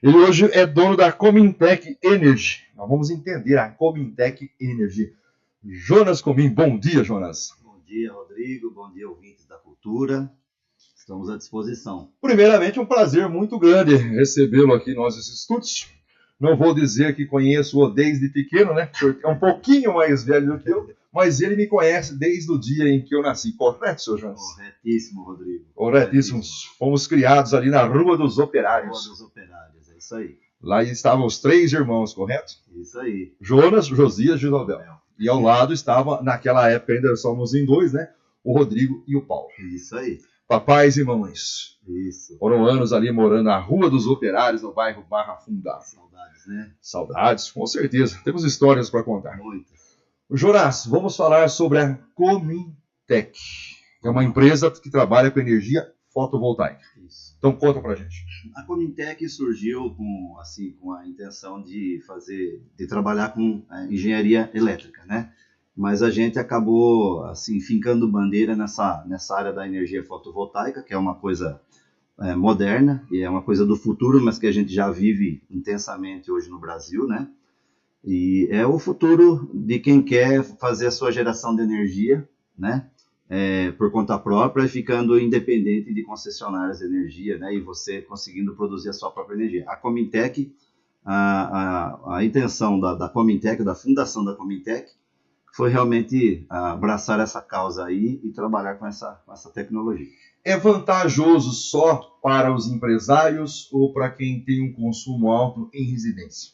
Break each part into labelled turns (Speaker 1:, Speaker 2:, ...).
Speaker 1: Ele hoje é dono da Comintech Energy. Nós vamos entender a Comintech Energy. Jonas Comim, bom dia, Jonas.
Speaker 2: Bom dia, Rodrigo. Bom dia, ouvintes da cultura. Estamos à disposição.
Speaker 1: Primeiramente, é um prazer muito grande recebê-lo aqui em nossos estúdios. Não vou dizer que conheço-o desde pequeno, né? Porque é um pouquinho mais velho do que eu, mas ele me conhece desde o dia em que eu nasci. Correto, senhor Jonas?
Speaker 2: Corretíssimo, Rodrigo.
Speaker 1: Corretíssimo. Fomos criados ali na Rua dos Operários.
Speaker 2: Rua dos Operários, é isso aí.
Speaker 1: Lá estavam os três irmãos, correto?
Speaker 2: Isso aí.
Speaker 1: Jonas, Josias e Josabel. E ao lado estava, naquela época ainda somos em dois, né? O Rodrigo e o Paulo.
Speaker 2: Isso aí.
Speaker 1: Papais e mamães.
Speaker 2: Isso.
Speaker 1: Foram anos ali morando na Rua dos Operários, no bairro Barra Funda.
Speaker 2: Saudades, né?
Speaker 1: Saudades, com certeza. Temos histórias para contar.
Speaker 2: Muitas.
Speaker 1: Jonas, vamos falar sobre a Comintech. É uma empresa que trabalha com energia fotovoltaica.
Speaker 2: Isso.
Speaker 1: Então conta pra gente.
Speaker 2: A Comintech surgiu com a intenção de trabalhar com engenharia elétrica, né? Mas a gente acabou fincando bandeira nessa área da energia fotovoltaica, que é uma coisa moderna e é uma coisa do futuro, mas que a gente já vive intensamente hoje no Brasil, né? E é o futuro de quem quer fazer a sua geração de energia, né? Por conta própria, ficando independente de concessionárias de energia, né? E você conseguindo produzir a sua própria energia. A Comintech, a intenção da Comintech, da fundação da Comintech, foi realmente abraçar essa causa aí e trabalhar com essa tecnologia.
Speaker 1: É vantajoso só para os empresários ou para quem tem um consumo alto em residência?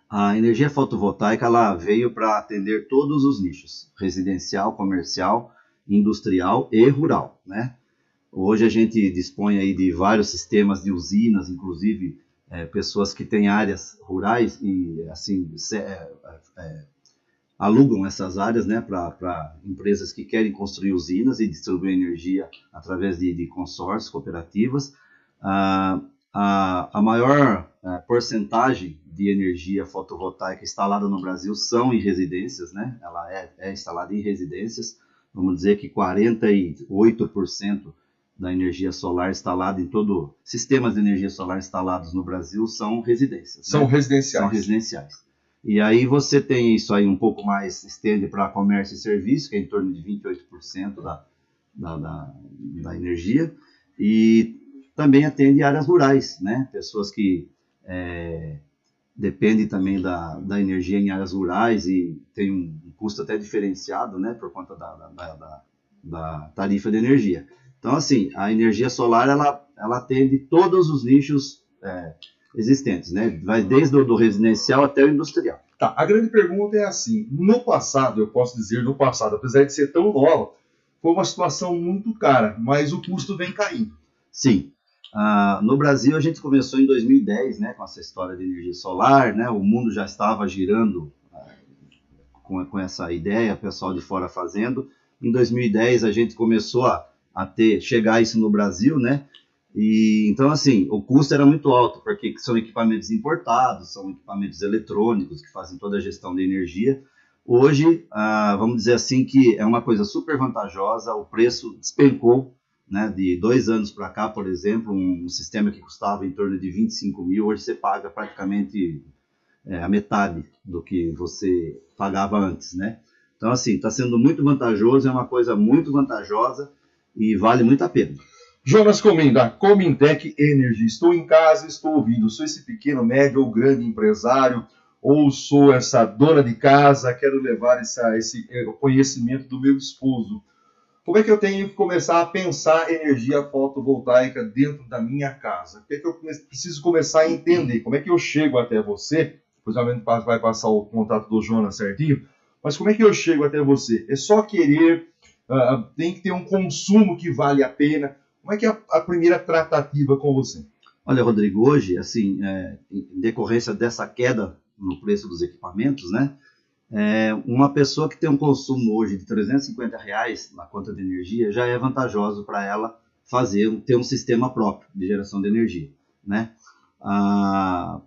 Speaker 2: A energia fotovoltaica ela veio para atender todos os nichos, residencial, comercial, industrial e rural, né? Hoje a gente dispõe aí de vários sistemas de usinas, inclusive pessoas que têm áreas rurais e alugam essas áreas, né, para empresas que querem construir usinas e distribuir energia através de consórcios, cooperativas. A maior porcentagem de energia fotovoltaica instalada no Brasil são em residências, né? Ela é instalada em residências. Vamos dizer que 48% da energia solar instalada em todo sistemas de energia solar instalados no Brasil são residências.
Speaker 1: São residenciais.
Speaker 2: São residenciais. E aí você tem isso aí um pouco mais, estende para comércio e serviço, que é em torno de 28% da energia, e também atende áreas rurais, né? Pessoas que dependem também da energia em áreas rurais e tem um custo até diferenciado, né? Por conta da tarifa de energia. Então, assim, a energia solar, ela atende todos os nichos existentes, né? Vai desde o residencial até o industrial.
Speaker 1: Tá, a grande pergunta é assim, no passado, eu posso dizer no passado, apesar de ser tão nova, foi uma situação muito cara, mas o custo vem caindo.
Speaker 2: Sim, no Brasil a gente começou em 2010, né, com essa história de energia solar, né? O mundo já estava girando com essa ideia, o pessoal de fora fazendo. Em 2010 a gente começou a chegar isso no Brasil, né? E então, assim, o custo era muito alto, porque são equipamentos importados, são equipamentos eletrônicos que fazem toda a gestão de energia. Hoje, vamos dizer assim, que é uma coisa super vantajosa, o preço despencou, né? De 2 anos para cá, por exemplo, um sistema que custava em torno de 25 mil, hoje você paga praticamente a metade do que você pagava antes, né? Então, assim, está sendo muito vantajoso, é uma coisa muito vantajosa e vale muito a pena.
Speaker 1: Jonas Comim, da Comintech Energy. Estou em casa, estou ouvindo. Sou esse pequeno, médio ou grande empresário, ou sou essa dona de casa, quero levar esse conhecimento do meu esposo. Como é que eu tenho que começar a pensar energia fotovoltaica dentro da minha casa? O que é que eu preciso começar a entender? Como é que eu chego até você? Depois vai passar o contato do Jonas certinho. Mas como é que eu chego até você? É só querer, tem que ter um consumo que vale a pena. Como é que é a primeira tratativa com você?
Speaker 2: Olha, Rodrigo, hoje, assim, em decorrência dessa queda no preço dos equipamentos, né? Uma pessoa que tem um consumo hoje de R$350 na conta de energia já é vantajoso para ela ter um sistema próprio de geração de energia, né?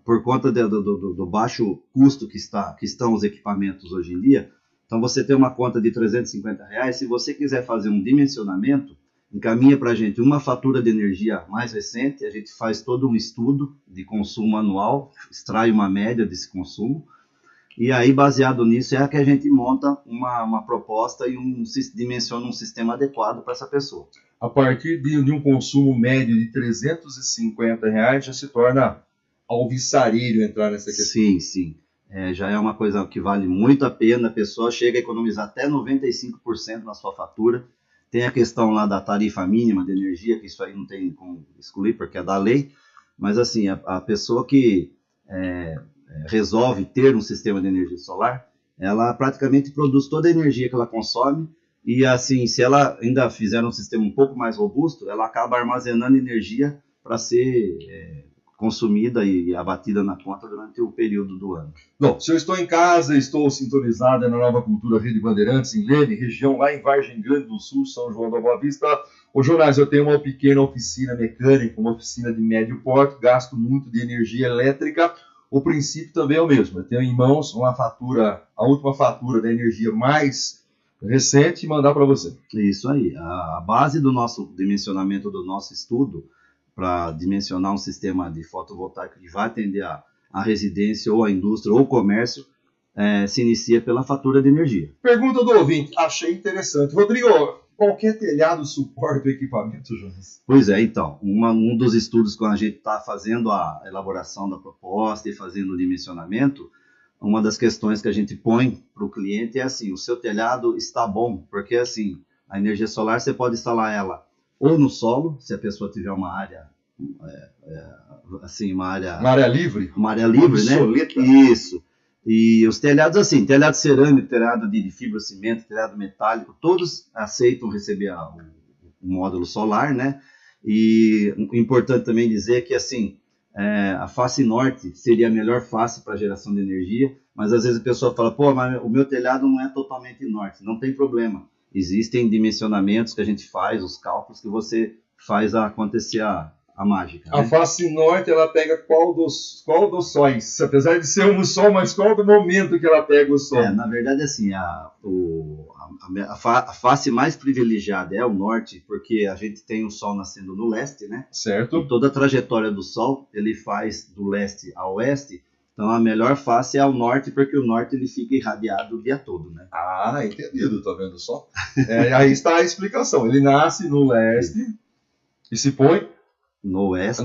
Speaker 2: Por conta do baixo custo que estão os equipamentos hoje em dia, então você tem uma conta de R$350, se você quiser fazer um dimensionamento, encaminha para a gente uma fatura de energia mais recente, a gente faz todo um estudo de consumo anual, extrai uma média desse consumo, e aí, baseado nisso, é que a gente monta uma proposta e dimensiona um sistema adequado para essa pessoa.
Speaker 1: A partir de um consumo médio de R$ 350, já se torna alvissareiro entrar nessa questão.
Speaker 2: Sim, sim. Já é uma coisa que vale muito a pena, a pessoa chega a economizar até 95% na sua fatura. Tem a questão lá da tarifa mínima de energia, que isso aí não tem como excluir, porque é da lei, mas assim, a pessoa que resolve ter um sistema de energia solar, ela praticamente produz toda a energia que ela consome, e assim, se ela ainda fizer um sistema um pouco mais robusto, ela acaba armazenando energia para ser consumida e abatida na conta durante o período do ano.
Speaker 1: Bom, se eu estou em casa, estou sintonizado na Nova Cultura Rede Bandeirantes, em Leme, região lá em Vargem Grande do Sul, São João da Boa Vista. Ô Jonas, eu tenho uma pequena oficina mecânica, uma oficina de médio porte, gasto muito de energia elétrica. O princípio também é o mesmo. Eu tenho em mãos uma fatura, a última fatura da energia mais recente, e mandar para você.
Speaker 2: Isso aí. A base do nosso dimensionamento do nosso estudo para dimensionar um sistema de fotovoltaico que vai atender a residência ou a indústria ou o comércio, se inicia pela fatura de energia.
Speaker 1: Pergunta do ouvinte, achei interessante. Rodrigo, qualquer telhado suporta o equipamento, Jonas?
Speaker 2: Pois é, então, um dos estudos que a gente está fazendo a elaboração da proposta e fazendo o dimensionamento, uma das questões que a gente põe para o cliente é assim, o seu telhado está bom, porque assim, a energia solar você pode instalar ela ou no solo, se a pessoa tiver uma área, assim, uma área livre,
Speaker 1: obsoleta,
Speaker 2: né? Isso. E os telhados assim, telhado cerâmico, telhado de fibrocimento, telhado metálico, todos aceitam receber o módulo solar, né? E o importante também dizer que assim, a face norte seria a melhor face para geração de energia, mas às vezes a pessoa fala, pô, mas o meu telhado não é totalmente norte. Não tem problema. Existem dimensionamentos que a gente faz, os cálculos que você faz acontecer a mágica.
Speaker 1: A face norte, ela pega qual dos sóis? Apesar de ser um sol, mas qual do momento que ela pega o sol?
Speaker 2: Na verdade, assim, a face mais privilegiada é o norte, porque a gente tem o sol nascendo no leste, né?
Speaker 1: Certo.
Speaker 2: E toda a trajetória do sol, ele faz do leste a oeste. Então, a melhor face é ao norte, porque o norte ele fica irradiado o dia todo, né?
Speaker 1: Ah, entendido, tá vendo só? Aí está a explicação. Ele nasce no leste e se põe
Speaker 2: no oeste.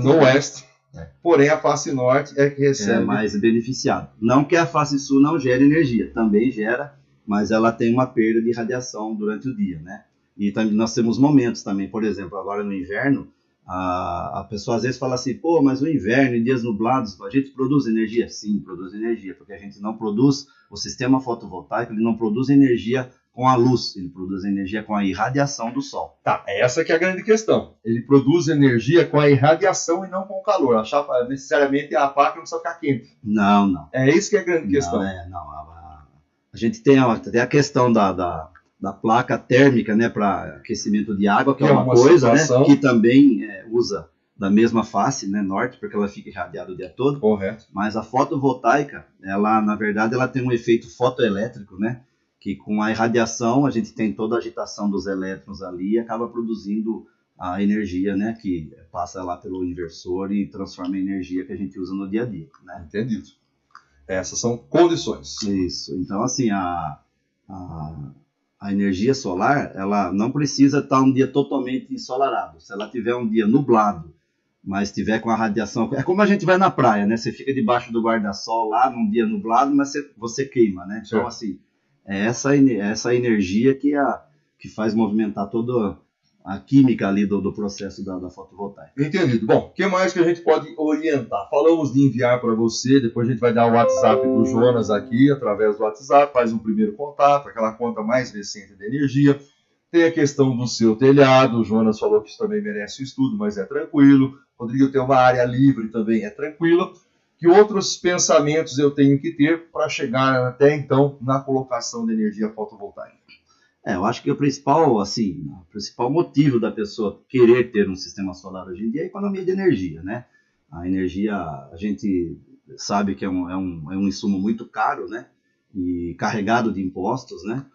Speaker 1: Porém, a face norte é que recebe...
Speaker 2: É mais beneficiado. Não que a face sul não gere energia, também gera, mas ela tem uma perda de radiação durante o dia, né? E também nós temos momentos também, por exemplo, agora no inverno, a pessoa às vezes fala assim, pô, mas no inverno, em dias nublados, a gente produz energia? Sim, produz energia, porque a gente não produz, o sistema fotovoltaico, ele não produz energia com a luz, ele produz energia com a irradiação do sol.
Speaker 1: Tá, essa que é a grande questão. Ele produz energia com a irradiação e não com o calor. A chapa, necessariamente, a placa não precisa ficar quente.
Speaker 2: Não.
Speaker 1: É isso que é a grande questão.
Speaker 2: A gente tem a questão da placa térmica, né, para aquecimento de água, que é uma coisa, né, que também usa da mesma face, né, norte, porque ela fica irradiada o dia todo.
Speaker 1: Correto.
Speaker 2: Mas a fotovoltaica, ela, na verdade, ela tem um efeito fotoelétrico, né, que com a irradiação a gente tem toda a agitação dos elétrons ali e acaba produzindo a energia, né, que passa lá pelo inversor e transforma em energia que a gente usa no dia a dia, né?
Speaker 1: Entendido. Essas são condições.
Speaker 2: Isso. Então, assim, a energia solar, ela não precisa estar um dia totalmente ensolarado. Se ela tiver um dia nublado, mas tiver com a radiação... É como a gente vai na praia, né? Você fica debaixo do guarda-sol lá num dia nublado, mas você queima, né? Então, assim, é essa energia que faz movimentar toda a química ali do processo da fotovoltaica.
Speaker 1: Entendido. Bom, o que mais que a gente pode orientar? Falamos de enviar para você, depois a gente vai dar o WhatsApp do Jonas aqui, através do WhatsApp, faz um primeiro contato, aquela conta mais recente de energia. Tem a questão do seu telhado, o Jonas falou que isso também merece um estudo, mas é tranquilo. Rodrigo tem uma área livre também, é tranquilo. Que outros pensamentos eu tenho que ter para chegar até então na colocação de energia fotovoltaica?
Speaker 2: Eu acho que o principal motivo da pessoa querer ter um sistema solar hoje em dia é a economia de energia, né? A energia, a gente sabe que é um insumo muito caro, né? E carregado de impostos, né?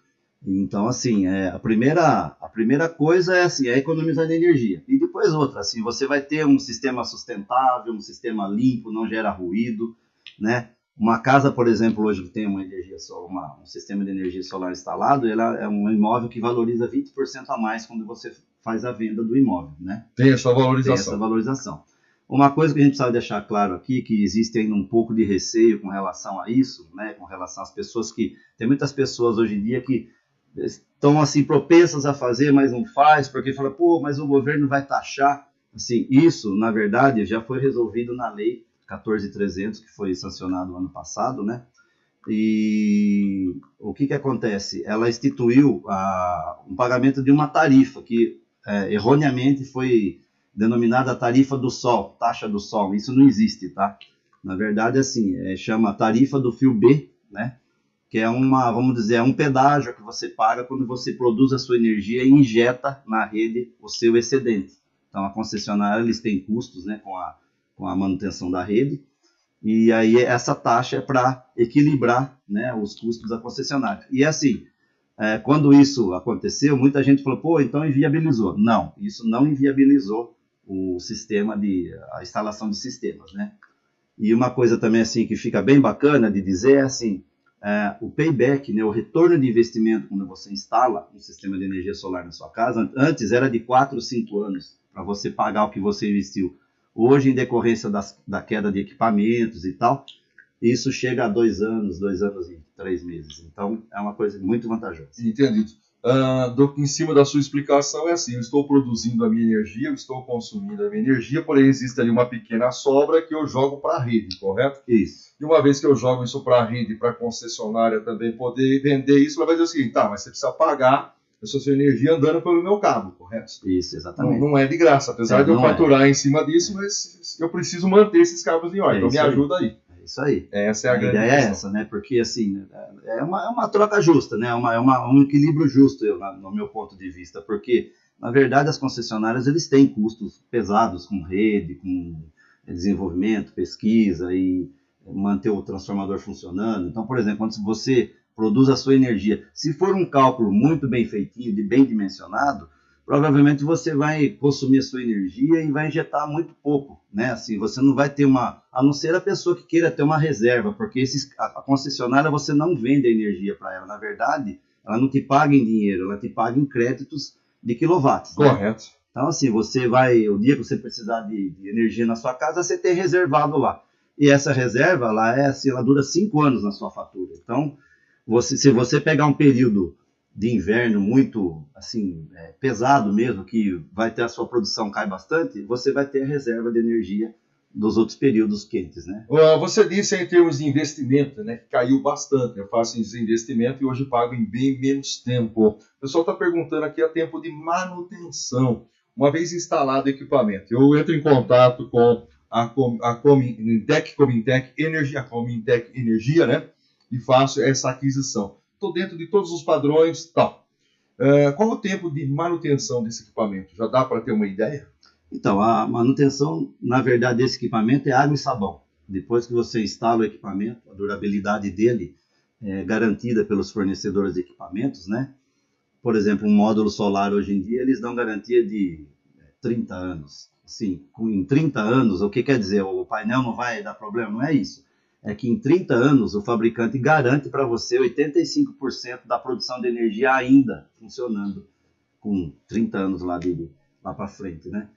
Speaker 2: Então, assim, a primeira coisa é, assim, é economizar energia. E depois outra, assim, você vai ter um sistema sustentável, um sistema limpo, não gera ruído, né? Uma casa, por exemplo, hoje que tem uma energia solar, um sistema de energia solar instalado, ela é um imóvel que valoriza 20% a mais quando você faz a venda do imóvel, né?
Speaker 1: Tem essa
Speaker 2: Tem essa
Speaker 1: valorização.
Speaker 2: valorização. Uma coisa que a gente precisa deixar claro aqui, que existe ainda um pouco de receio com relação a isso, né? Com relação às pessoas que... Tem muitas pessoas hoje em dia que estão assim propensas a fazer, mas não faz, porque fala, pô, mas o governo vai taxar. Assim, isso, na verdade, já foi resolvido na lei 14.300, que foi sancionado no ano passado, né? E o que acontece? Ela instituiu um pagamento de uma tarifa que erroneamente foi denominada tarifa do sol, taxa do sol. Isso não existe, tá? Na verdade, assim, chama tarifa do fio B, né? Que é vamos dizer, é um pedágio que você paga quando você produz a sua energia e injeta na rede o seu excedente. Então, a concessionária, eles têm custos, né, com a manutenção da rede, e aí essa taxa é para equilibrar, né, os custos da concessionária. E assim, quando isso aconteceu, muita gente falou, pô, então inviabilizou. Não, isso não inviabilizou o sistema a instalação de sistemas, né? E uma coisa também assim que fica bem bacana de dizer é assim, o payback, né, o retorno de investimento quando você instala um sistema de energia solar na sua casa, antes era de 4 ou 5 anos para você pagar o que você investiu. Hoje, em decorrência da queda de equipamentos e tal, isso chega a 2 anos e 3 meses. Então, é uma coisa muito vantajosa.
Speaker 1: Entendido. Em cima da sua explicação é assim, eu estou produzindo a minha energia, eu estou consumindo a minha energia, porém existe ali uma pequena sobra que eu jogo para a rede, correto?
Speaker 2: Isso.
Speaker 1: E uma vez que eu jogo isso para a rede, para a concessionária também poder vender isso, ela vai dizer o seguinte, tá, mas você precisa pagar essa sua energia andando pelo meu cabo, correto?
Speaker 2: Isso, exatamente.
Speaker 1: Não é de graça, apesar de eu faturar em cima disso, mas eu preciso manter esses cabos em ordem, então me ajuda aí.
Speaker 2: Isso aí.
Speaker 1: Essa é a grande
Speaker 2: ideia
Speaker 1: questão.
Speaker 2: É essa, né? Porque assim, é uma troca justa, né? Um equilíbrio justo, no meu ponto de vista, porque na verdade as concessionárias eles têm custos pesados com rede, com desenvolvimento, pesquisa e manter o transformador funcionando. Então, por exemplo, quando você produz a sua energia, se for um cálculo muito bem feitinho, bem dimensionado, provavelmente você vai consumir a sua energia e vai injetar muito pouco, né? Assim, você não vai ter a não ser a pessoa que queira ter uma reserva, porque a concessionária você não vende a energia para ela, na verdade, ela não te paga em dinheiro, ela te paga em créditos de quilowatts.
Speaker 1: Correto.
Speaker 2: Né? Então, assim, o dia que você precisar de energia na sua casa, você tem reservado lá. E essa reserva, ela dura 5 anos na sua fatura. Então, se você pegar um período de inverno muito assim pesado mesmo, que vai ter a sua produção cai bastante, você vai ter a reserva de energia dos outros períodos quentes, né?
Speaker 1: Você disse em termos de investimento, né, que caiu bastante. Eu faço esse investimento e hoje pago em bem menos tempo. O pessoal está perguntando aqui a tempo de manutenção. Uma vez instalado o equipamento, eu entro em contato com a Comintec Energia, né, e faço essa aquisição. Estou dentro de todos os padrões, tal. Qual o tempo de manutenção desse equipamento? Já dá para ter uma ideia?
Speaker 2: Então, a manutenção, na verdade, desse equipamento é água e sabão. Depois que você instala o equipamento, a durabilidade dele é garantida pelos fornecedores de equipamentos, né? Por exemplo, um módulo solar hoje em dia, eles dão garantia de 30 anos. Assim, em 30 anos, o que quer dizer? O painel não vai dar problema? Não é isso. É que em 30 anos o fabricante garante para você 85% da produção de energia ainda funcionando com 30 anos lá para frente, né?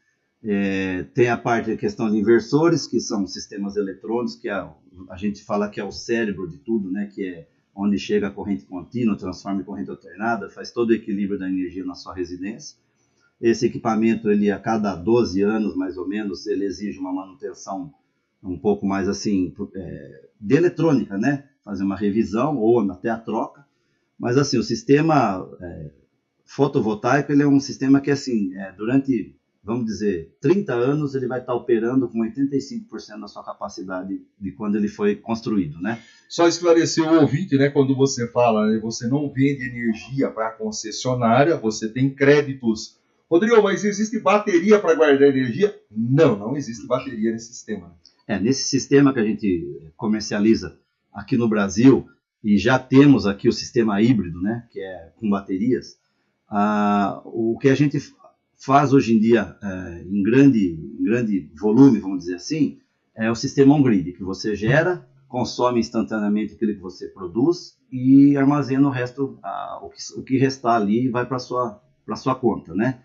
Speaker 2: Tem a parte da questão de inversores, que são sistemas eletrônicos, que a gente fala que é o cérebro de tudo, né? Que é onde chega a corrente contínua, transforma em corrente alternada, faz todo o equilíbrio da energia na sua residência. Esse equipamento, ele a cada 12 anos, mais ou menos, ele exige uma manutenção um pouco mais assim, de eletrônica, né? Fazer uma revisão ou até a troca. Mas assim, o sistema fotovoltaico, ele é um sistema que assim, durante, vamos dizer, 30 anos, ele vai estar operando com 85% da sua capacidade de quando ele foi construído, né?
Speaker 1: Só esclarecer o ouvinte, né? Quando você fala, né, você não vende energia para a concessionária, você tem créditos. Rodrigo, mas existe bateria para guardar energia? Não, não existe bateria nesse sistema.
Speaker 2: Nesse sistema que a gente comercializa aqui no Brasil, e já temos aqui o sistema híbrido, né, que é com baterias, o que a gente faz hoje em dia em grande volume, vamos dizer assim, é o sistema on-grid, que você gera, consome instantaneamente aquilo que você produz e armazena o resto, o que restar ali vai para sua conta, né?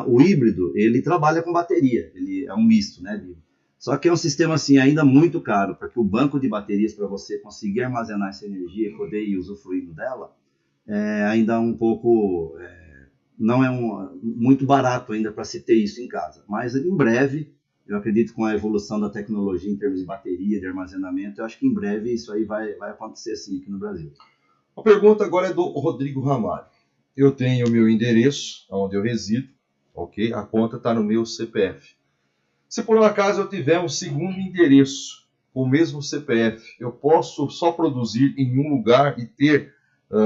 Speaker 2: O híbrido, ele trabalha com bateria, ele é um misto, né? Só que é um sistema assim ainda muito caro, porque o banco de baterias para você conseguir armazenar essa energia e poder ir usufruindo dela, ainda um pouco, não é muito barato ainda para se ter isso em casa. Mas em breve, eu acredito com a evolução da tecnologia em termos de bateria, de armazenamento, eu acho que em breve isso aí vai acontecer sim aqui no Brasil.
Speaker 1: A pergunta agora é do Rodrigo Ramalho. Eu tenho o meu endereço, onde eu resido, ok? A conta está no meu CPF. Se por um acaso eu tiver um segundo endereço com o mesmo CPF, eu posso só produzir em um lugar e ter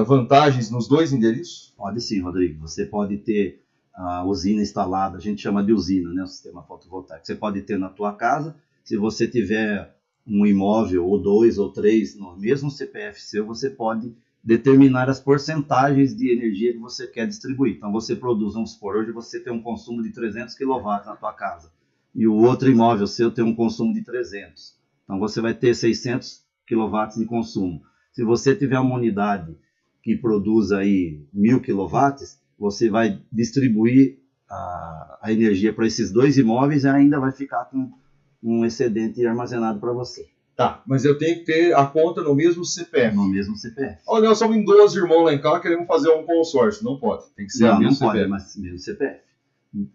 Speaker 1: vantagens nos dois endereços?
Speaker 2: Pode sim, Rodrigo. Você pode ter a usina instalada, a gente chama de usina, né, o sistema fotovoltaico. Você pode ter na tua casa, se você tiver um imóvel ou 2 ou 3 no mesmo CPF seu, você pode determinar as porcentagens de energia que você quer distribuir. Então você produz, vamos supor, hoje você tem um consumo de 300 kW na tua casa e o outro imóvel seu tem um consumo de 300. Então você vai ter 600 kW de consumo. Se você tiver uma unidade que produz aí 1000 kW, você vai distribuir a energia para esses dois imóveis e ainda vai ficar com um excedente armazenado para você.
Speaker 1: Tá, mas eu tenho que ter a conta no mesmo CPF.
Speaker 2: No mesmo CPF.
Speaker 1: Olha, nós somos em 12 irmãos lá em casa, queremos fazer um consórcio. Não pode, tem que ser
Speaker 2: Não,
Speaker 1: o mesmo
Speaker 2: não
Speaker 1: CPF.
Speaker 2: pode, mas mesmo CPF.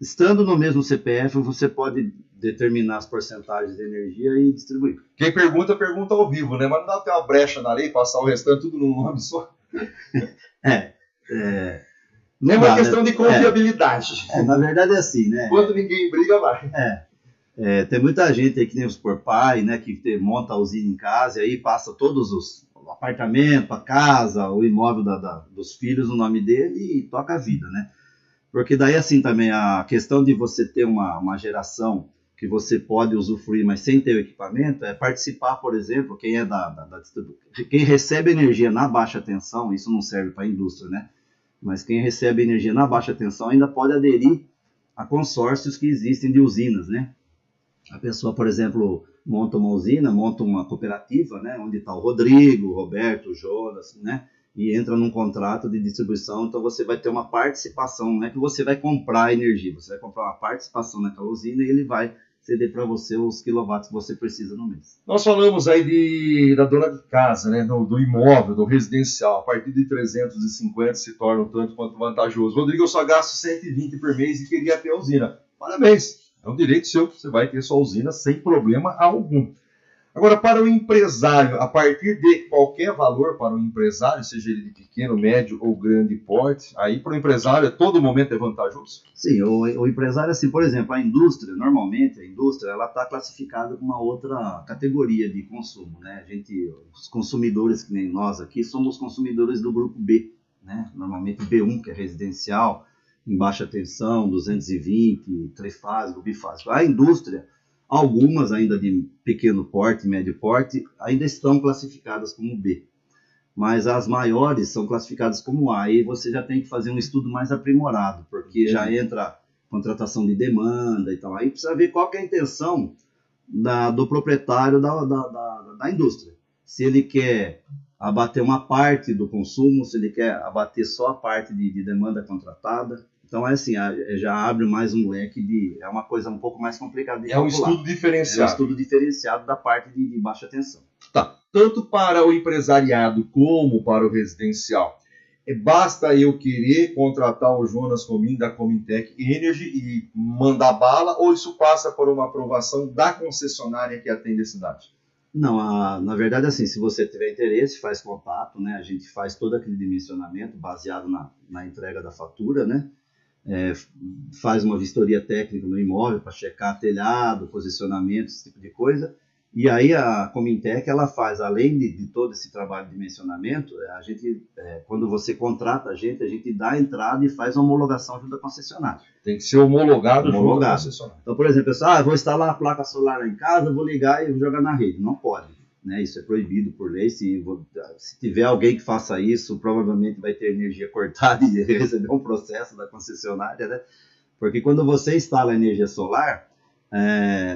Speaker 2: Estando no mesmo CPF, você pode determinar as porcentagens de energia e distribuir.
Speaker 1: Quem pergunta, pergunta ao vivo, né? Mas não dá pra ter uma brecha na lei, passar o restante tudo num nome só? É uma questão de confiabilidade.
Speaker 2: Na verdade é assim, né?
Speaker 1: Enquanto ninguém briga, vai.
Speaker 2: Tem muita gente aí que nem os por pai, né? Que monta a usina em casa e aí passa todos o apartamento, a casa, o imóvel dos filhos no nome dele e toca a vida, né? Porque daí assim também a questão de você ter uma geração que você pode usufruir, mas sem ter o equipamento, é participar, por exemplo, quem recebe energia na baixa tensão, isso não serve para a indústria, né? Mas quem recebe energia na baixa tensão ainda pode aderir a consórcios que existem de usinas, né? A pessoa, por exemplo, monta uma usina, monta uma cooperativa, né? Onde está o Rodrigo, o Roberto, o Jonas, né? E entra num contrato de distribuição, então você vai ter uma participação, não é que você vai comprar energia, você vai comprar uma participação naquela usina e ele vai ceder para você os quilowatts que você precisa no mês.
Speaker 1: Nós falamos aí da dona de casa, né, do imóvel, do residencial. A partir de 350 se torna um tanto quanto vantajoso. Rodrigo, eu só gasto 120 por mês e queria ter a usina. Parabéns, é um direito seu, você vai ter sua usina sem problema algum. Agora, para o empresário, a partir de qualquer valor para o empresário, seja ele de pequeno, médio ou grande porte, aí para o empresário todo momento é vantajoso?
Speaker 2: Sim, o empresário, assim, por exemplo, a indústria, normalmente a indústria ela está classificada com uma outra categoria de consumo, né? Os consumidores que nem nós aqui somos consumidores do grupo B, né? Normalmente B1, que é residencial, em baixa tensão, 220, trifásico, bifásico. A indústria, algumas ainda de pequeno porte, médio porte, ainda estão classificadas como B. Mas as maiores são classificadas como A. E você já tem que fazer um estudo mais aprimorado, porque já entra contratação de demanda e tal. Aí precisa ver qual que é a intenção do proprietário da indústria. Se ele quer abater uma parte do consumo, se ele quer abater só a parte de demanda contratada. Então, assim, já abre mais um leque é uma coisa um pouco mais complicada de calcular.
Speaker 1: Um estudo diferenciado.
Speaker 2: É um estudo diferenciado da parte de baixa tensão.
Speaker 1: Tá. Tanto para o empresariado como para o residencial. Basta eu querer contratar o Jonas Comim da Comintech Energy e mandar bala, ou isso passa por uma aprovação da concessionária que atende a cidade?
Speaker 2: Não, na verdade, assim, se você tiver interesse, faz contato, né? A gente faz todo aquele dimensionamento baseado na entrega da fatura, né? Faz uma vistoria técnica no imóvel para checar telhado, posicionamento, esse tipo de coisa. E aí a Comintech, ela faz, além de todo esse trabalho de dimensionamento, quando você contrata a gente dá a entrada e faz a homologação junto à concessionária.
Speaker 1: Tem que ser homologado junto à concessionária.
Speaker 2: Então, por exemplo, pessoal, vou instalar a placa solar lá em casa, vou ligar e vou jogar na rede. Não pode. né? Isso é proibido por lei. Se tiver alguém que faça isso, provavelmente vai ter energia cortada e receber um processo da concessionária, né? Porque quando você instala energia solar,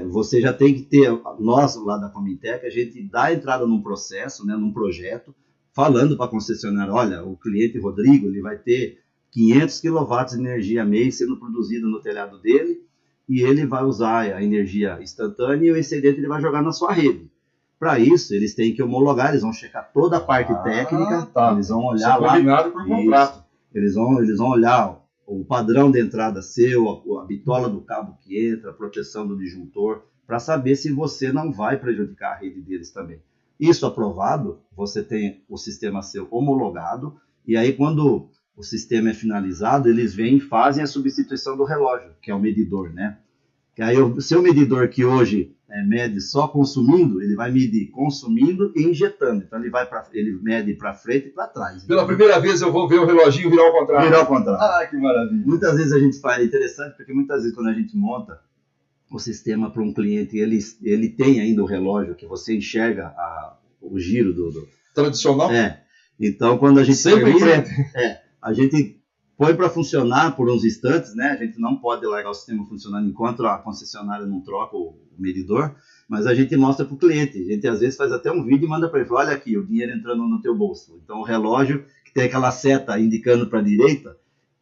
Speaker 2: você já tem que ter, nós lá da Comintec, a gente dá entrada num processo, né, num projeto, falando para a concessionária, olha, o cliente Rodrigo, ele vai ter 500 kW de energia mês sendo produzida no telhado dele, e ele vai usar a energia instantânea e o excedente ele vai jogar na sua rede. Para isso, eles têm que homologar, eles vão checar toda a parte técnica,
Speaker 1: tá.
Speaker 2: eles vão olhar lá.
Speaker 1: Combinado por contrato.
Speaker 2: Eles vão olhar o padrão de entrada seu, a bitola do cabo que entra, a proteção do disjuntor, para saber se você não vai prejudicar a rede deles também. Isso aprovado, você tem o sistema seu homologado, e aí quando o sistema é finalizado, eles vêm e fazem a substituição do relógio, que é o medidor, né? Que aí o seu medidor que hoje mede só consumindo, ele vai medir consumindo e injetando. Então ele mede para frente e para trás.
Speaker 1: Pela primeira vez eu vou ver o reloginho virar ao contrário.
Speaker 2: Virar ao contrário.
Speaker 1: Ah, que maravilha.
Speaker 2: Muitas vezes a gente faz, é interessante, porque muitas vezes quando a gente monta o sistema para um cliente, ele tem ainda o relógio, que você enxerga o giro do...
Speaker 1: Tradicional?
Speaker 2: Então quando a gente
Speaker 1: sempre em frente.
Speaker 2: A gente põe para funcionar por uns instantes, né? A gente não pode largar o sistema funcionando enquanto a concessionária não troca o medidor, mas a gente mostra para o cliente. A gente às vezes faz até um vídeo e manda para ele, olha aqui, o dinheiro entrando no teu bolso. Então o relógio, que tem aquela seta indicando para a direita,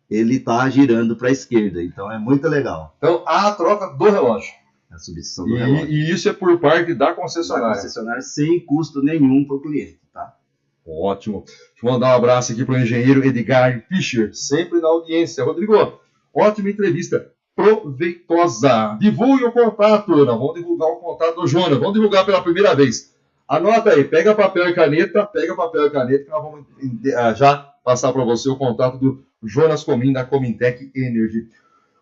Speaker 2: ele está girando para a esquerda. Então é muito legal.
Speaker 1: Então há a troca do relógio.
Speaker 2: A substituição do relógio.
Speaker 1: E isso é por parte da concessionária.
Speaker 2: Da concessionária sem custo nenhum para o cliente, tá?
Speaker 1: Ótimo. Deixa eu mandar um abraço aqui para o engenheiro Edgar Fischer, sempre na audiência. Rodrigo, ótima entrevista, proveitosa. Divulgue o contato. Não, vamos divulgar o contato do Jonas. Vamos divulgar pela primeira vez. Anota aí, pega papel e caneta, que nós vamos já passar para você o contato do Jonas Comim, da Comintec Energy.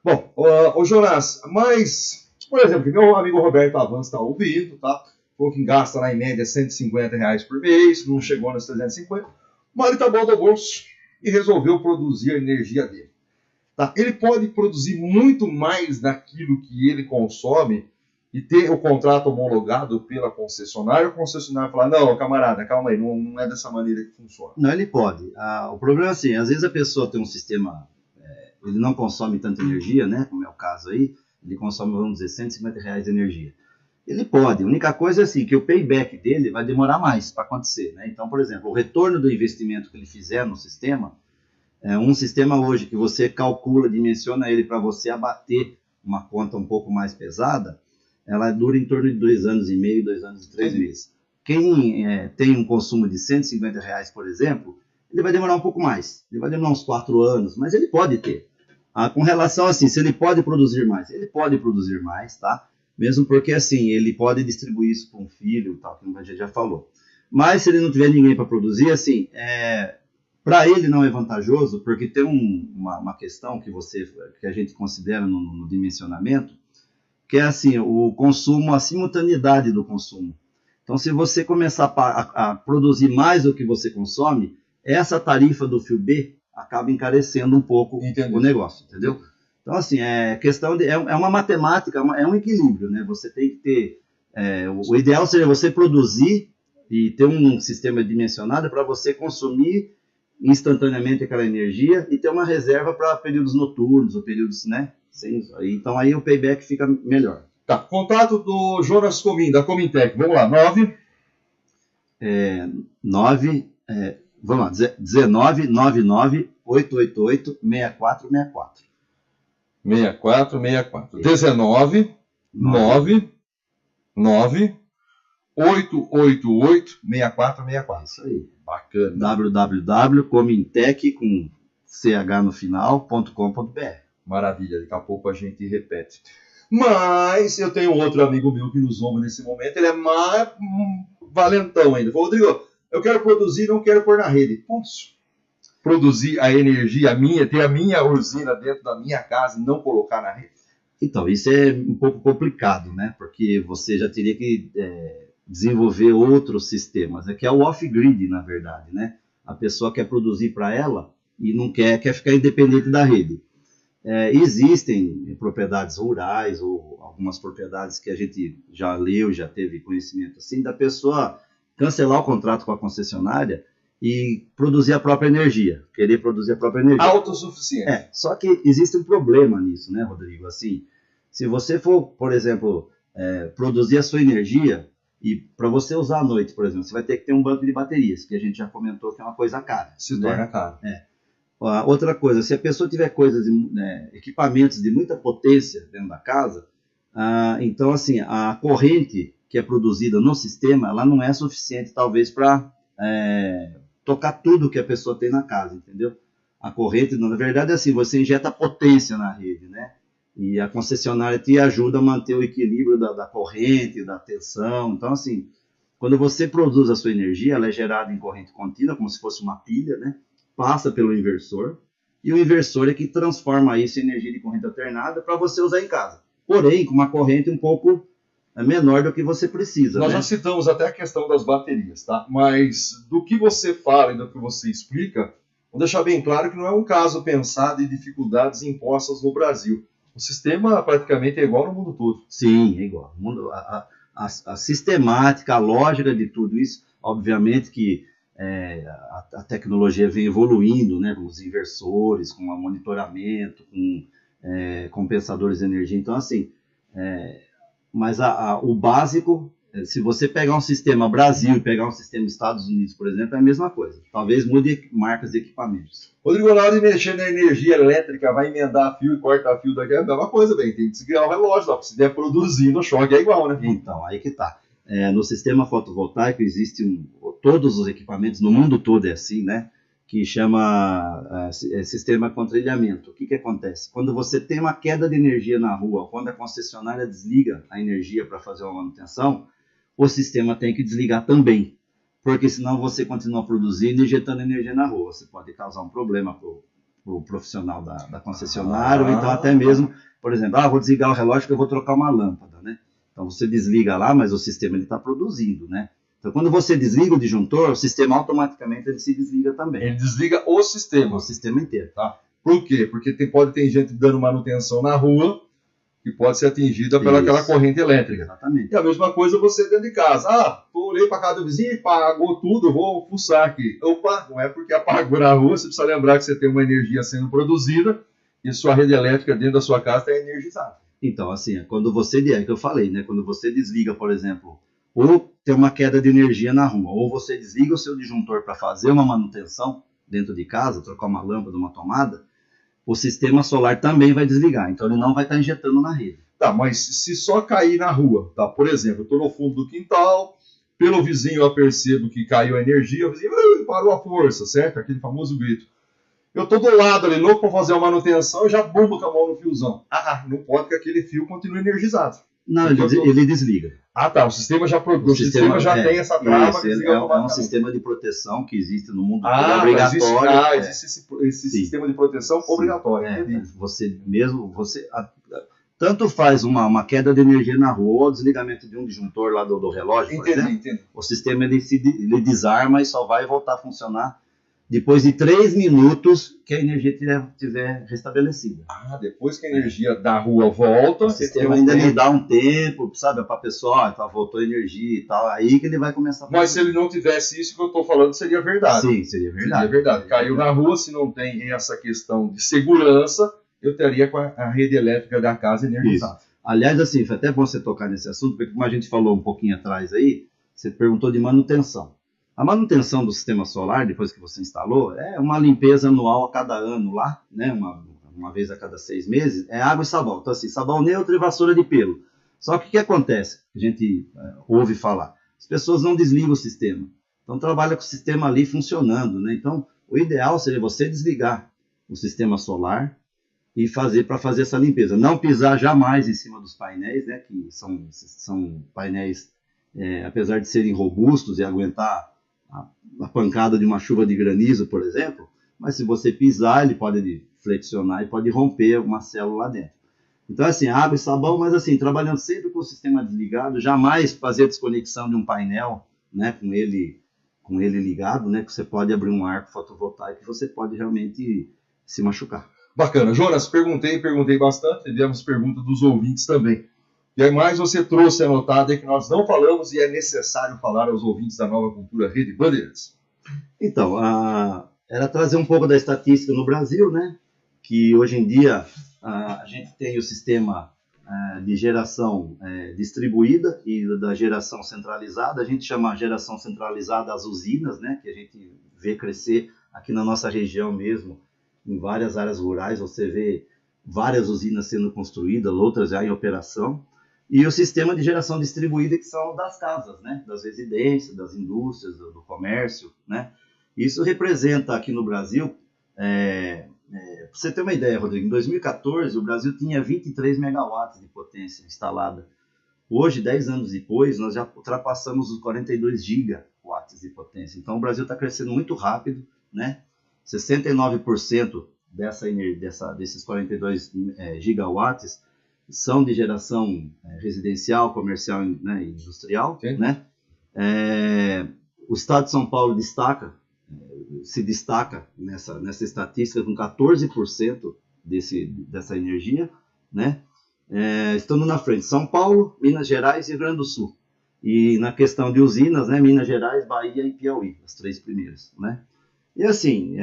Speaker 1: Bom, o Jonas, mas, por exemplo, que meu amigo Roberto Avans está ouvindo, tá? Que gasta lá em média R$150 por mês, não chegou nos 350, mas ele está bom do bolso e resolveu produzir a energia dele. Tá? Ele pode produzir muito mais daquilo que ele consome e ter o contrato homologado pela concessionária, o concessionário falar, não, camarada, calma aí, não é dessa maneira que funciona.
Speaker 2: Não, ele pode. O problema é assim, às vezes a pessoa tem um sistema, ele não consome tanta energia, né, como é o caso aí, ele consome, vamos dizer, R$150 de energia. Ele pode, a única coisa é assim, que o payback dele vai demorar mais para acontecer, né? Então, por exemplo, o retorno do investimento que ele fizer no sistema, um sistema hoje que você calcula, dimensiona ele para você abater uma conta um pouco mais pesada, ela dura em torno de 2 anos e meio, 2 anos e 3 meses. Quem tem um consumo de R$150, por exemplo, ele vai demorar um pouco mais, ele vai demorar uns 4 anos, mas ele pode ter. Com relação assim, se ele pode produzir mais, ele pode produzir mais, tá? Mesmo porque, assim, ele pode distribuir isso para um filho, tal, como a gente já falou. Mas se ele não tiver ninguém para produzir, assim, para ele não é vantajoso, porque tem uma questão que a gente considera no dimensionamento, que é, assim, o consumo, a simultaneidade do consumo. Então, se você começar a produzir mais do que você consome, essa tarifa do fio B acaba encarecendo um pouco o negócio, entendeu? Então, assim, é uma matemática, é um equilíbrio, né? Você tem que ter... o ideal seria você produzir e ter um sistema dimensionado para você consumir instantaneamente aquela energia e ter uma reserva para períodos noturnos ou períodos, né? Então, aí o payback fica melhor.
Speaker 1: Tá, contato do Jonas Comim, da Comintec. Vamos lá,
Speaker 2: 1999 888 6464.
Speaker 1: 6464. 19 9 888 6464.
Speaker 2: Isso aí.
Speaker 1: Bacana.
Speaker 2: www.comintec com ch no final.com.br.
Speaker 1: Maravilha, daqui a pouco a gente repete. Mas eu tenho outro amigo meu que nos ouve nesse momento, ele é mais valentão ainda. Falou, Rodrigo, eu quero produzir, não quero pôr na rede. Posso produzir a energia minha, ter a minha usina dentro da minha casa e não colocar na rede?
Speaker 2: Então, isso é um pouco complicado, né? Porque você já teria que desenvolver outros sistemas, que é o off-grid, na verdade, né? A pessoa quer produzir para ela e não quer ficar independente da rede. Existem propriedades rurais ou algumas propriedades que a gente já leu, já teve conhecimento assim, da pessoa cancelar o contrato com a concessionária e produzir a própria energia, querer produzir a própria energia.
Speaker 1: Autossuficiente.
Speaker 2: Só que existe um problema nisso, né, Rodrigo? Assim, se você for, por exemplo, produzir a sua energia, e para você usar à noite, por exemplo, você vai ter que ter um banco de baterias, que a gente já comentou que é uma coisa cara.
Speaker 1: Se torna caro.
Speaker 2: Outra coisa, se a pessoa tiver equipamentos de muita potência dentro da casa, então assim, a corrente que é produzida no sistema, ela não é suficiente talvez para tocar tudo que a pessoa tem na casa, entendeu? A corrente, na verdade, é assim, você injeta potência na rede, né? E a concessionária te ajuda a manter o equilíbrio da corrente, da tensão. Então, assim, quando você produz a sua energia, ela é gerada em corrente contínua, como se fosse uma pilha, né? Passa pelo inversor, e o inversor é que transforma isso em energia de corrente alternada para você usar em casa. Porém, com uma corrente um pouco menor do que você precisa.
Speaker 1: Nós
Speaker 2: né?
Speaker 1: já citamos até a questão das baterias, tá? Mas do que você fala e do que você explica, vou deixar bem claro que não é um caso pensado em dificuldades impostas no Brasil. O sistema praticamente é igual no mundo todo.
Speaker 2: Sim, é igual. A sistemática, a lógica de tudo isso, obviamente que a tecnologia vem evoluindo, né, com os inversores, com o monitoramento, com compensadores de energia. Então, assim, mas o básico, se você pegar um sistema Brasil e pegar um sistema Estados Unidos, por exemplo, é a mesma coisa. Talvez mude marcas de equipamentos.
Speaker 1: Rodrigo, na hora de mexer na energia elétrica, vai emendar fio e cortar fio daqui, é a mesma coisa, bem. Tem que desligar o relógio, ó, se der produzindo, o choque é igual, né?
Speaker 2: Então, aí que tá. No sistema fotovoltaico existe todos os equipamentos, no mundo todo é assim, né? Que chama sistema contrailhamento. O que acontece? Quando você tem uma queda de energia na rua, quando a concessionária desliga a energia para fazer uma manutenção, o sistema tem que desligar também, porque senão você continua produzindo e injetando energia na rua. Você pode causar um problema para o profissional da concessionária, ou então até mesmo, por exemplo, vou desligar o relógio que eu vou trocar uma lâmpada, né? Então você desliga lá, mas o sistema está produzindo, né? Então quando você desliga o disjuntor, o sistema automaticamente ele se desliga também.
Speaker 1: Ele desliga o sistema
Speaker 2: inteiro.
Speaker 1: Tá? Por quê? Porque pode ter gente dando manutenção na rua que pode ser atingida pelaquela corrente elétrica.
Speaker 2: Exatamente.
Speaker 1: E a mesma coisa você dentro de casa. Olhei para casa do vizinho, apagou tudo, eu vou fuçar aqui. Opa, não é porque apagou na rua, você precisa lembrar que você tem uma energia sendo produzida e sua rede elétrica dentro da sua casa está energizada.
Speaker 2: Então, assim, quando você, que eu falei, né? Quando você desliga, por exemplo, ou tem uma queda de energia na rua, ou você desliga o seu disjuntor para fazer uma manutenção dentro de casa, trocar uma lâmpada, uma tomada, o sistema solar também vai desligar, então ele não vai estar injetando na rede.
Speaker 1: Tá, mas se só cair na rua, tá? Por exemplo, eu estou no fundo do quintal, pelo vizinho eu percebo que caiu a energia, o vizinho parou a força, certo? Aquele famoso grito. Eu estou do lado ali, louco para fazer uma manutenção, já bombo com a mão no fiozão. Não pode que aquele fio continue energizado.
Speaker 2: Não, ele desliga.
Speaker 1: Tá, o sistema já produz, o sistema já tem essa trava que desliga
Speaker 2: automaticamente. É um sistema de proteção que existe no mundo todo, é obrigatório.
Speaker 1: Existe esse sistema de proteção obrigatório.
Speaker 2: Tanto faz uma queda de energia na rua ou o desligamento de um disjuntor lá do relógio, por exemplo, o sistema ele desarma e só vai voltar a funcionar depois de 3 minutos que a energia tiver restabelecida.
Speaker 1: Depois que a energia da rua volta,
Speaker 2: o sistema ainda lhe dá um tempo, sabe, para a pessoa, voltou a energia e tal, aí que ele vai começar a fazer.
Speaker 1: Mas se ele não tivesse isso que eu estou falando, seria verdade.
Speaker 2: Sim, seria verdade.
Speaker 1: Seria verdade. Caiu na rua, se não tem essa questão de segurança, eu teria com a rede elétrica da casa energizada.
Speaker 2: Isso. Aliás, assim, foi até bom você tocar nesse assunto, porque como a gente falou um pouquinho atrás aí, você perguntou de manutenção. A manutenção do sistema solar, depois que você instalou, é uma limpeza anual a cada ano lá, né? Uma vez a cada 6 meses, é água e sabão. Então, assim, sabão neutro e vassoura de pelo. Só que o que acontece? A gente ouve falar. As pessoas não desligam o sistema. Então, trabalha com o sistema ali funcionando, né? Então, o ideal seria você desligar o sistema solar e fazer essa limpeza. Não pisar jamais em cima dos painéis, né? Que são painéis, apesar de serem robustos e aguentar a pancada de uma chuva de granizo, por exemplo, mas se você pisar, ele pode flexionar e pode romper uma célula lá dentro. Então, assim, água e sabão, mas assim, trabalhando sempre com o sistema desligado, jamais fazer a desconexão de um painel, né, com ele ligado, né, que você pode abrir um arco fotovoltaico e você pode realmente se machucar.
Speaker 1: Bacana. Jonas, perguntei bastante, tivemos perguntas dos ouvintes também. E aí mais você trouxe anotado aí que nós não falamos e é necessário falar aos ouvintes da Nova Cultura Rede Bandeirantes.
Speaker 2: Então, era trazer um pouco da estatística no Brasil, né? Que hoje em dia a gente tem o sistema de geração distribuída e da geração centralizada. A gente chama a geração centralizada as usinas, né? Que a gente vê crescer aqui na nossa região mesmo, em várias áreas rurais. Você vê várias usinas sendo construídas, outras já em operação. E o sistema de geração distribuída, que são das casas, né? Das residências, das indústrias, do comércio, né? Isso representa aqui no Brasil, para você ter uma ideia, Rodrigo, em 2014 o Brasil tinha 23 megawatts de potência instalada. Hoje, 10 anos depois, nós já ultrapassamos os 42 gigawatts de potência. Então o Brasil está crescendo muito rápido, né? 69% desses 42 gigawatts são de geração residencial, comercial, né, e industrial, né? O estado de São Paulo se destaca nessa estatística com 14% dessa energia, né? Estando na frente São Paulo, Minas Gerais e Rio Grande do Sul. E na questão de usinas, né, Minas Gerais, Bahia e Piauí, as três primeiras, né? E assim,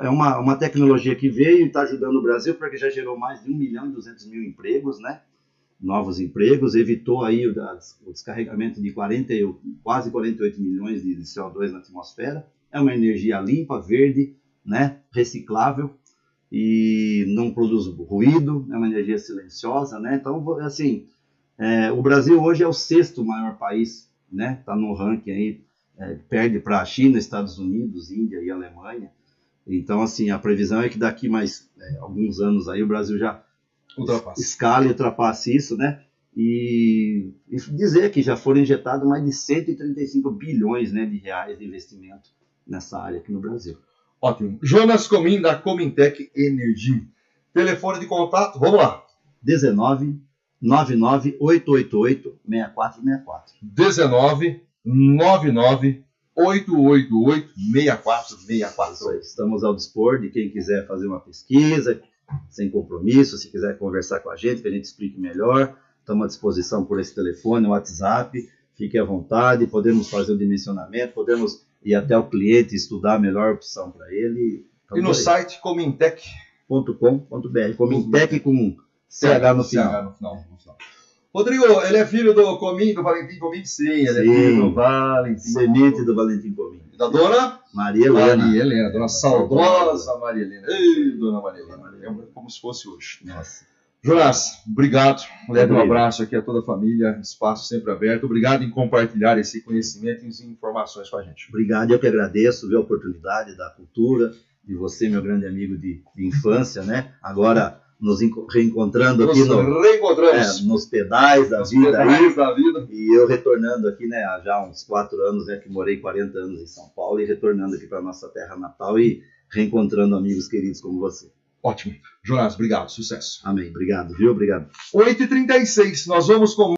Speaker 2: uma tecnologia que veio e está ajudando o Brasil, porque já gerou mais de 1.200.000 empregos, né? Novos empregos, evitou aí o descarregamento de quase 48 milhões de CO2 na atmosfera. É uma energia limpa, verde, né? Reciclável e não produz ruído, é uma energia silenciosa, né? Então, assim, o Brasil hoje é o 6º maior país, né? Está no ranking aí, perde para a China, Estados Unidos, Índia e Alemanha. Então, assim, a previsão é que daqui mais alguns anos aí o Brasil já escala e ultrapasse isso, né? E dizer que já foram injetados mais de 135 bilhões, né, de reais de investimento nessa área aqui no Brasil.
Speaker 1: Ótimo. Jonas Comim, da Comintec Energy. Telefone de contato, vamos lá.
Speaker 2: 19 99 888 6464.
Speaker 1: 19 99 888 6464.
Speaker 2: Estamos ao dispor de quem quiser fazer uma pesquisa, sem compromisso, se quiser conversar com a gente, que a gente explique melhor. Estamos à disposição por esse telefone, WhatsApp, fique à vontade, podemos fazer o dimensionamento, podemos ir até o cliente estudar a melhor opção para ele.
Speaker 1: E no site comintec.com.br,
Speaker 2: Comintec com CH no final.
Speaker 1: Rodrigo, ele é filho do Comim, do Valentim Comim? Sim, ele é filho do Valentim.
Speaker 2: Semente do Valentim Comim.
Speaker 1: Da dona?
Speaker 2: Maria Helena.
Speaker 1: Maria Helena, dona saudosa Maria Helena. Ei, dona Maria Helena, é como se fosse hoje.
Speaker 2: Nossa.
Speaker 1: Jonas, obrigado. Leve um abraço aqui a toda a família, espaço sempre aberto. Obrigado em compartilhar esse conhecimento e informações com a gente.
Speaker 2: Obrigado, eu que agradeço a oportunidade da cultura, de você, meu grande amigo de infância, né? Agora nos reencontrando aqui nos pedais da vida. E eu retornando aqui, né, há já uns 4 anos, né, que morei 40 anos em São Paulo, e retornando aqui para nossa terra natal e reencontrando amigos queridos como você.
Speaker 1: Ótimo. Jonas, obrigado. Sucesso.
Speaker 2: Amém. Obrigado, viu? Obrigado.
Speaker 1: 8h36, nós vamos com